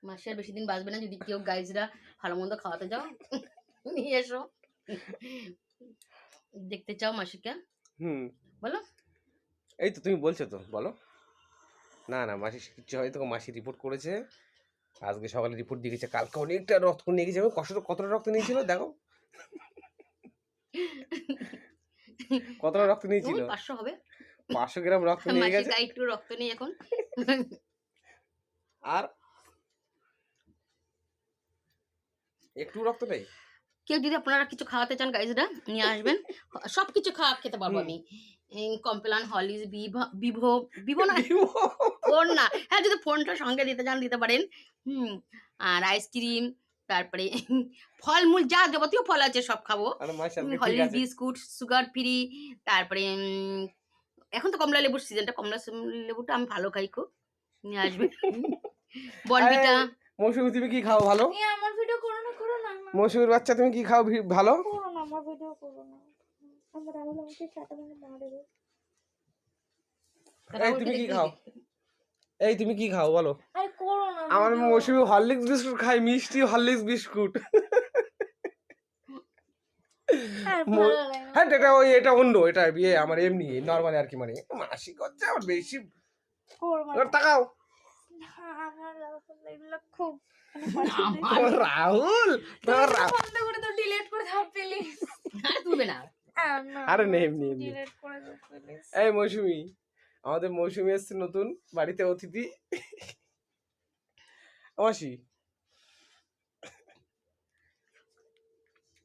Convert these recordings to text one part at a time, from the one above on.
মাসি আর বেশি দিন বাঁচবে না, যদি কেউ গাইজরা ভালো মন্দ খাওয়াতে যাও নিয়ে এসো, দেখতে চাও মাসিকে। বলো। এই তো তুমি বলছো তো, বলো। না না, মাসি কিচ্ছু হয়তো, মাসি রিপোর্ট করেছে আজকে সকালে, রিপোর্ট দিয়ে গেছে, কালকে অনেকটা রক্ত নিয়ে গেছে। কতটা রক্ত নিয়েছিল দেখো, কতটা রক্ত নিয়েছিল? 500 হবে। 500 গ্রাম রক্ত নিয়ে মাসির গেছে। গায়ে একটু রক্ত নেই এখন। আর একটু রক্ত নেই। কেউ যদি আপনারা কিছু খাওয়াতে চান গাইজরা নিয়ে আসবেন, সব কিছু খেতে পারবো আমি। কমপ্লান, হলিস, বিভো, বিভো না ফোন না, হ্যাঁ যদি ফোনটা সঙ্গে দিতে চান দিতে পারেন। আর আইসক্রিম, তারপরে ফলমূল যা যাবতীয় ফল আছে সব খাবো। হলিস, বিস্কুট, সুগার ফ্রি, তারপরে এখন তো কমলা লেবুর সিজনটা, কমলা লেবুটা আমি ভালো খাই খুব, নিয়ে আসবে। বনবিটা। মৌসুমী তুমি কি খাও ভালো? আমার ভিডিও করো না, করো না। মৌসুমীর বাচ্চা তুমি কি খাও ভালো? করো না, আমার ভিডিও করো না। আমার রাহুল আমাকে সাটা মানে মারে রে। এই তুমি কি খাও? এই তুমি কি খাও বলো? আরে করো না। আমার মৌসুমী হরলিক্স বিস্কুট খায়, মিষ্টি হরলিক্স বিস্কুট। হ্যাঁ এটা ওই, এটা অন্য, এটা বিয়ে আমার এমনি নরমালি আর কি, মানে মাসি করছে আমার বেশি। তাকাও। আমার রাহুল এগুলো খুব রাহুল বন্ধ করে দাও, ডিলিট করে দাও প্লিজ। আর তুলবে না। আরে নেই এমনি এমনি। ডিলিট করে দাও প্লিজ। এই মৌসুমী, আমাদের মৌসুমী এসছে নতুন বাড়িতে অতিথি। মাসি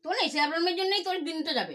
তোর নেই, সে আপনার জন্যই তোর দিনটা যাবে।